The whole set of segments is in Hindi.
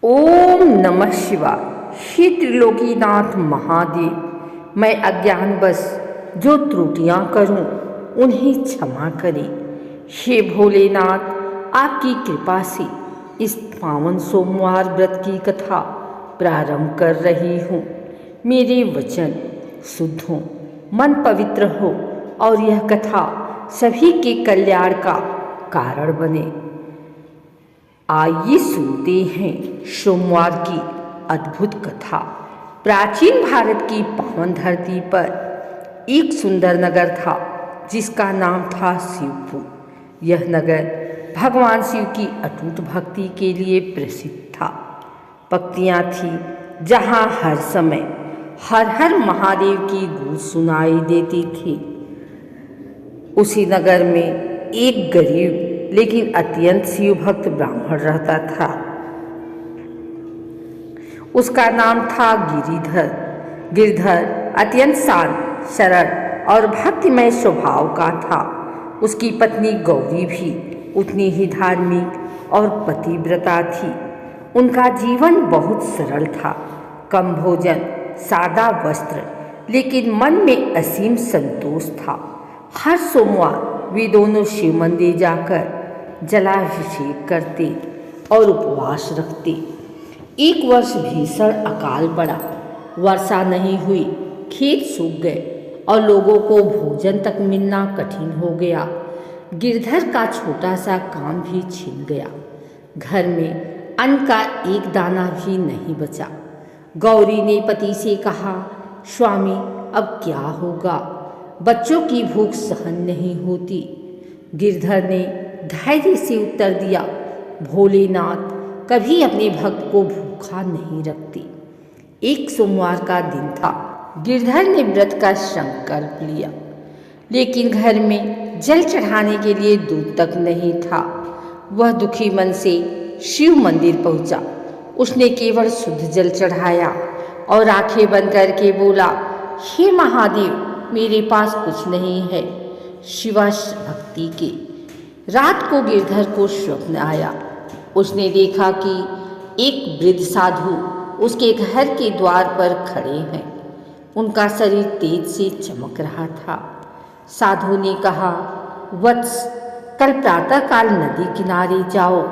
ओम नमः शिवाय। श्री त्रिलोकीनाथ महादेव, मैं अज्ञानवश जो त्रुटियां करूं उन्हें क्षमा करें। हे भोलेनाथ, आपकी कृपा से इस पावन सोमवार व्रत की कथा प्रारंभ कर रही हूं। मेरे वचन शुद्ध हों, मन पवित्र हो और यह कथा सभी के कल्याण का कारण बने। आइए सुनते हैं सोमवार की अद्भुत कथा। प्राचीन भारत की पावन धरती पर एक सुंदर नगर था जिसका नाम था शिवपुर। यह नगर भगवान शिव की अटूट भक्ति के लिए प्रसिद्ध था। पंक्तियाँ थीं जहाँ हर समय हर हर महादेव की गूंज सुनाई देती थी। उसी नगर में एक गरीब लेकिन अत्यंत शिव भक्त ब्राह्मण रहता था। उसका नाम था गिरिधर। गिरधर अत्यंत शांत, सरल और भक्तिमय स्वभाव का था। उसकी पत्नी गौरी भी उतनी ही धार्मिक और पतिव्रता थी। उनका जीवन बहुत सरल था, कम भोजन, सादा वस्त्र, लेकिन मन में असीम संतोष था। हर सोमवार वे दोनों शिव मंदिर जाकर जलाभिषेक करते और उपवास रखते। एक वर्ष भीषण अकाल पड़ा, वर्षा नहीं हुई, खेत सूख गए और लोगों को भोजन तक मिलना कठिन हो गया। गिरधर का छोटा सा काम भी छिन गया। घर में अन्न का एक दाना भी नहीं बचा। गौरी ने पति से कहा, स्वामी अब क्या होगा, बच्चों की भूख सहन नहीं होती। गिरधर ने धैर्य से उत्तर दिया, भोलेनाथ कभी अपने भक्त को भूखा नहीं रखते। एक सोमवार का दिन था। गिरधर ने व्रत का संकल्प लिया, लेकिन घर में जल चढ़ाने के लिए दूध तक नहीं था। वह दुखी मन से शिव मंदिर पहुंचा। उसने केवल शुद्ध जल चढ़ाया और आंखें बंद करके बोला, हे महादेव, मेरे पास कुछ नहीं है, शिवा भक्ति के। रात को गिरधर को स्वप्न आया। उसने देखा कि एक वृद्ध साधु उसके घर के द्वार पर खड़े हैं। उनका शरीर तेज से चमक रहा था। साधु ने कहा, वत्स, कल प्रातःकाल नदी किनारे जाओ,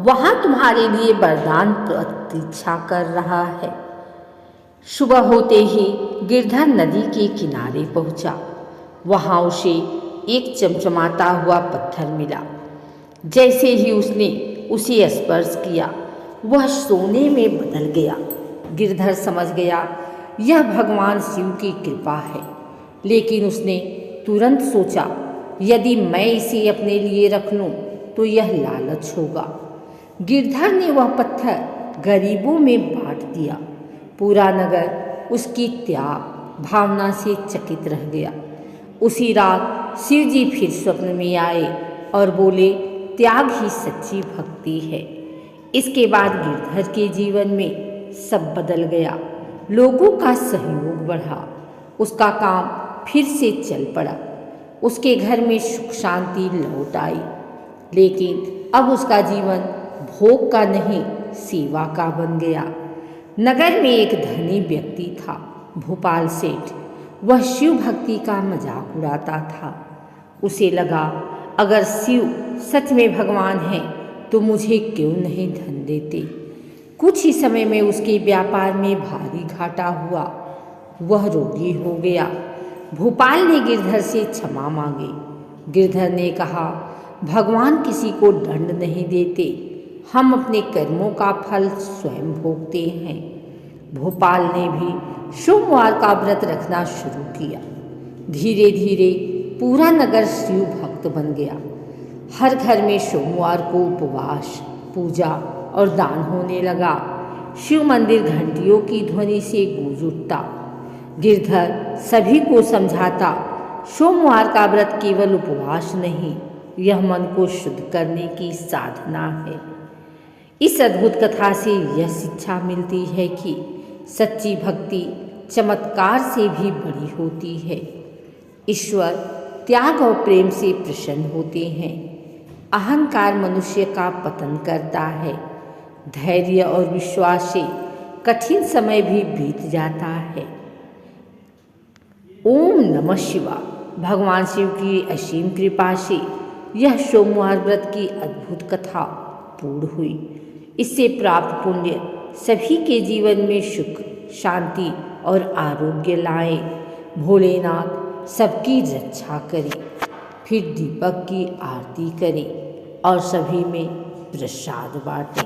वहाँ तुम्हारे लिए वरदान प्रतीक्षा कर रहा है। सुबह होते ही गिरधर नदी के किनारे पहुंचा। वहाँ उसे एक चमचमाता हुआ पत्थर मिला। जैसे ही उसने उसे स्पर्श किया, वह सोने में बदल गया। गिरधर समझ गया यह भगवान शिव की कृपा है, लेकिन उसने तुरंत सोचा, यदि मैं इसे अपने लिए रख लूं तो यह लालच होगा। गिरधर ने वह पत्थर गरीबों में बांट दिया। पूरा नगर उसकी त्याग भावना से चकित रह गया। उसी रात शिव जी फिर स्वप्न में आए और बोले, त्याग ही सच्ची भक्ति है। इसके बाद गिरधर के जीवन में सब बदल गया। लोगों का सहयोग बढ़ा। उसका काम फिर से चल पड़ा। उसके घर में सुख शांति लौट आई। लेकिन अब उसका जीवन भोग का नहीं, सेवा का बन गया। नगर में एक धनी व्यक्ति था, भोपाल सेठ। वह शिव भक्ति का मजाक उड़ाता था। उसे लगा, अगर शिव सच में भगवान हैं तो मुझे क्यों नहीं धन देते। कुछ ही समय में उसके व्यापार में भारी घाटा हुआ। वह रोगी हो गया। भोपाल ने गिरधर से क्षमा मांगी। गिरधर ने कहा, भगवान किसी को दंड नहीं देते, हम अपने कर्मों का फल स्वयं भोगते हैं। भोपाल ने भी सोमवार का व्रत रखना शुरू किया। धीरे धीरे पूरा नगर शिव भक्त बन गया। हर घर में सोमवार को उपवास, पूजा और दान होने लगा। शिव मंदिर घंटियों की ध्वनि से गूंज उठता। गिरधर सभी को समझाता, सोमवार का व्रत केवल उपवास नहीं, यह मन को शुद्ध करने की साधना है। इस अद्भुत कथा से यह शिक्षा मिलती है कि सच्ची भक्ति चमत्कार से भी बड़ी होती है। ईश्वर त्याग और प्रेम से प्रसन्न होते हैं। अहंकार मनुष्य का पतन करता है। धैर्य और विश्वास से कठिन समय भी बीत जाता है। ओम नमः शिवाय। भगवान शिव की असीम कृपा से यह सोमवार व्रत की अद्भुत कथा पूर्ण हुई। इससे प्राप्त पुण्य सभी के जीवन में सुख, शांति और आरोग्य लाए। भोलेनाथ सबकी रक्षा करे। फिर दीपक की आरती करें और सभी में प्रसाद बांटें।